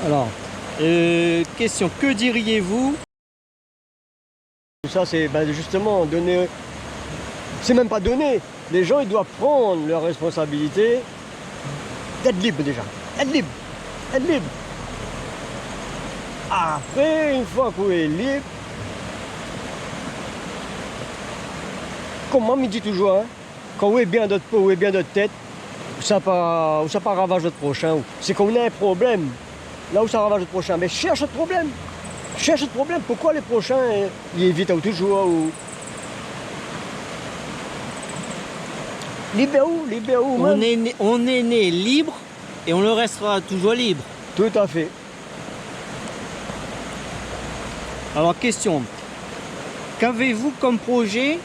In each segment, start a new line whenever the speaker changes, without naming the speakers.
Alors, question, que diriez-vous?
Tout ça, c'est justement donner. C'est même pas donner. Les gens, ils doivent prendre leurs responsabilités d'être libres déjà. Être libre. Être libre. Après, une fois qu'on est libre, comme moi me dit toujours, hein, quand on est bien notre peau, on est bien notre tête, ça pas ravage notre prochain. C'est qu'on a un problème, là où ça ravage notre prochain. Mais cherche le problème. Cherche le problème. Pourquoi les prochains, ils évitent toujours ou... Libre où même.
On est né libre et on le restera toujours libre.
Tout à fait.
Alors, question, qu'avez-vous comme projet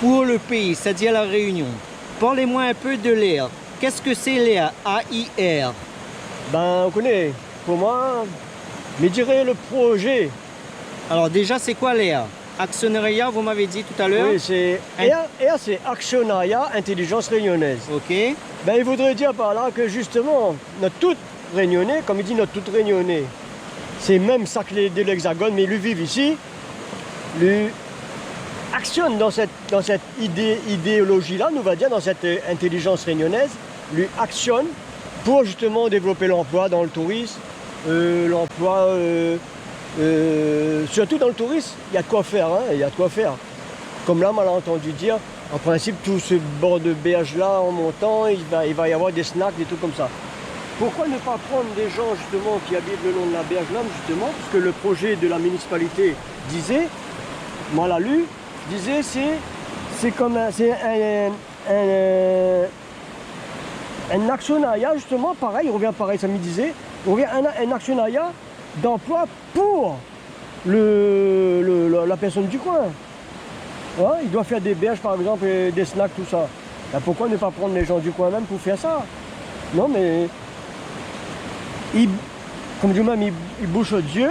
pour le pays, c'est-à-dire la Réunion? Parlez-moi un peu de l'air. Qu'est-ce que c'est l'air? A-I-R.
Ben, on connaît. Pour moi, je dirais le projet.
Alors déjà, c'est quoi l'air? Actionnariat, vous m'avez dit tout à l'heure?
Oui, c'est R, c'est Actionnariat Intelligence Réunionnaise.
Ok.
Ben, il voudrait dire par là que justement, notre tout Réunionnais, comme il dit notre tout Réunionnais, c'est même ça que de l'Hexagone, mais ils vivent ici, lui actionne dans cette idéologie-là, nous va dire, dans cette intelligence réunionnaise, lui actionne pour justement développer l'emploi dans le tourisme, l'emploi, surtout dans le tourisme, il y a de quoi faire, hein, il y a de quoi faire. Comme là, on l'a entendu dire, en principe, tout ce bord de berge-là, en montant, il va y avoir des snacks, des trucs comme ça. Pourquoi ne pas prendre des gens justement qui habitent le long de la berge là, justement, parce que le projet de la municipalité disait, moi l'a lu, disait c'est comme un actionnariat justement, pareil, il revient pareil, ça me disait, il revient un actionnariat d'emploi pour la personne du coin. Ouais, il doit faire des berges par exemple, et des snacks, tout ça. Ben, pourquoi ne pas prendre les gens du coin même pour faire ça? Non mais... comme du même, il bouche Dieu,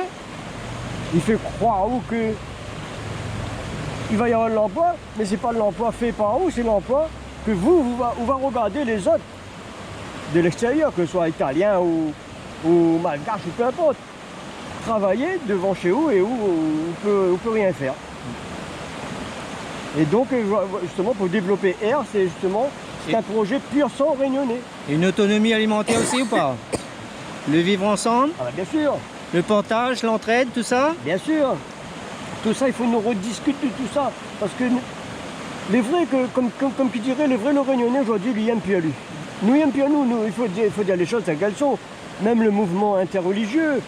il fait croire où que il va y avoir de l'emploi, mais c'est pas de l'emploi fait par où, c'est l'emploi que vous va regarder les autres de l'extérieur, que ce soit italien ou malgache ou peu importe. Travailler devant chez vous et où on peut rien faire. Et donc, justement, pour développer R, c'est justement un projet pur sang réunionnais.
Une autonomie alimentaire aussi ou pas? Le vivre ensemble?
Ah, bien sûr.
Le partage, l'entraide, tout ça?
Bien sûr. Tout ça, il faut nous rediscuter de tout ça. Parce que les vrais, comme qui dirait, les vrais le réunionnais aujourd'hui, lui aime plus à lui. Nous aime plus à nous. Il faut dire les choses telles qu'elles sont. Même le mouvement interreligieux.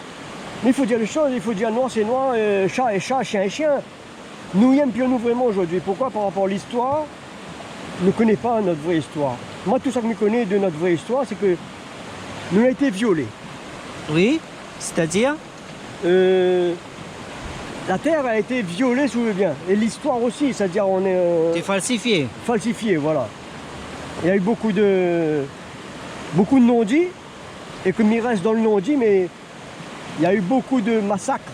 Mais il faut dire les choses, il faut dire noir c'est noir, chat est chat, chien est chien. Nous aime plus à nous vraiment aujourd'hui. Pourquoi? Par rapport à l'histoire, ne connaît pas notre vraie histoire. Moi, tout ça que je connais de notre vraie histoire, c'est que nous avons été violés.
Oui, c'est-à-dire
la terre a été violée sous le bien. Et l'histoire aussi, c'est-à-dire on est...
c'est falsifié.
Falsifié, voilà. Il y a eu beaucoup de non-dits, et comme il reste dans le non-dit, mais il y a eu beaucoup de massacres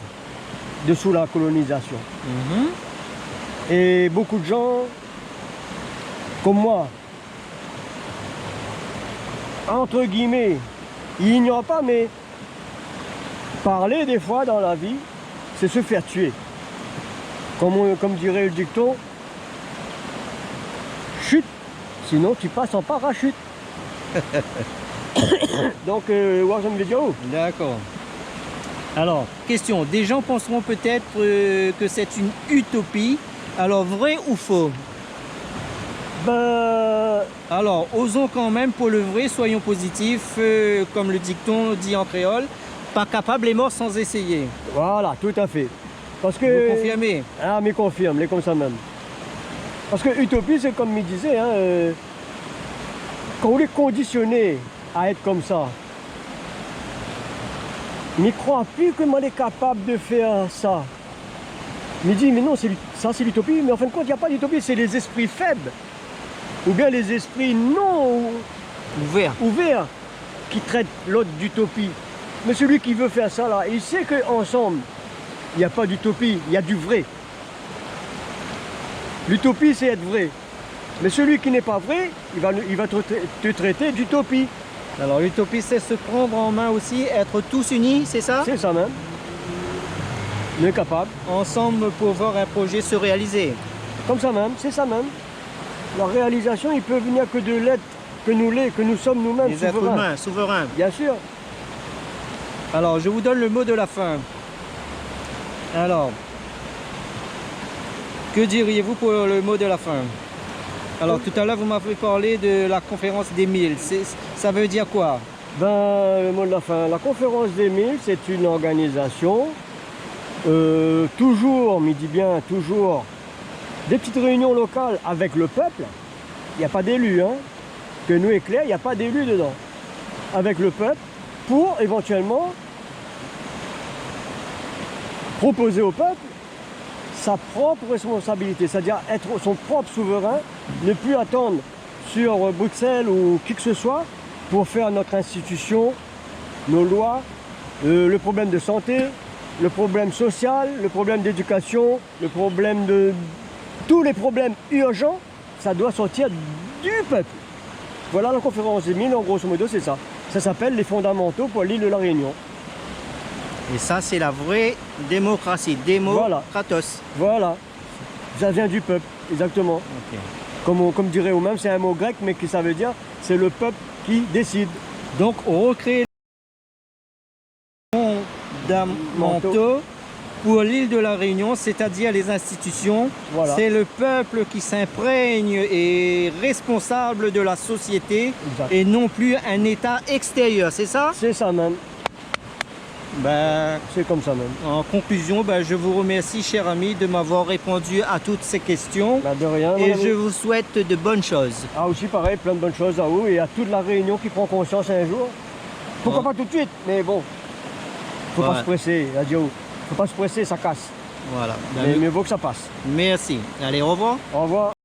sous la colonisation. Et beaucoup de gens, comme moi, entre guillemets, ils n'ignorent pas, mais parler des fois dans la vie, c'est se faire tuer. Comme dirait le dicton, chute, sinon tu passes en parachute. Donc, j'aime dire oh.
D'accord. Alors, question, des gens penseront peut-être que c'est une utopie. Alors, vrai ou faux?
Ben...
Alors, osons quand même pour le vrai, soyons positifs, comme le dicton dit en créole, pas capable est mort sans essayer.
Voilà, tout à fait. Parce que...
Vous confirmez?
Ah, mais confirme, les comme ça même. Parce que utopie, c'est comme il disait, hein, quand on est conditionné à être comme ça, mais croit plus que moi est capable de faire ça. Il dit, mais non, ça c'est l'utopie, mais en fin de compte, il n'y a pas d'utopie, c'est les esprits faibles, ou bien les esprits non ouverts qui traitent l'autre d'utopie. Mais celui qui veut faire ça là, il sait qu'ensemble, il n'y a pas d'utopie, il y a du vrai. L'utopie, c'est être vrai. Mais celui qui n'est pas vrai, il va te traiter d'utopie.
Alors l'utopie, c'est se prendre en main aussi, être tous unis, c'est ça?
C'est ça même. On est capable.
Ensemble pour voir un projet se réaliser.
Comme ça même, c'est ça même. La réalisation, il peut venir que de l'être que nous sommes nous-mêmes
Les êtres
souverains.
humains, souverains.
Bien sûr.
Alors, je vous donne le mot de la fin. Alors, que diriez-vous pour le mot de la fin? Alors, tout à l'heure, vous m'avez parlé de la conférence des 1000. Ça veut dire quoi?
Ben, le mot de la fin. La conférence des 1000, c'est une organisation, toujours, mais dit bien toujours, des petites réunions locales avec le peuple. Il n'y a pas d'élus, hein. Que nous est clair, il n'y a pas d'élus dedans. Avec le peuple, pour éventuellement proposer au peuple sa propre responsabilité, c'est-à-dire être son propre souverain, ne plus attendre sur Bruxelles ou qui que ce soit pour faire notre institution, nos lois, le problème de santé, le problème social, le problème d'éducation, le problème de... Tous les problèmes urgents, ça doit sortir du peuple. Voilà la conférence des 1000, en grosso modo, c'est ça. Ça s'appelle les fondamentaux pour l'île de la Réunion.
Et ça, c'est la vraie démocratie. Démocratos.
Voilà. Ça vient du peuple, exactement.
Ok.
Comme dirait ou même, c'est un mot grec, mais qui ça veut dire, c'est le peuple qui décide.
Donc, on recrée les fondamentaux pour l'île de la Réunion, c'est-à-dire les institutions.
Voilà.
C'est le peuple qui s'imprègne et responsable de la société
Exact.
et non plus un État extérieur, c'est ça?
C'est ça même.
Ben,
C'est comme ça même.
en conclusion, ben, je vous remercie, cher ami, de m'avoir répondu à toutes ces questions.
Ben, de rien.
Et
mon ami.
je vous souhaite de bonnes choses.
Ah, aussi pareil, plein de bonnes choses à vous et à toute la Réunion qui prend conscience un jour. Pourquoi
Ouais.
pas tout de suite, mais bon. Faut
Ouais.
pas se presser, adieu. Faut pas se presser, ça casse.
Voilà.
Mais mieux vaut que ça passe.
Merci. Allez, au revoir.
Au revoir.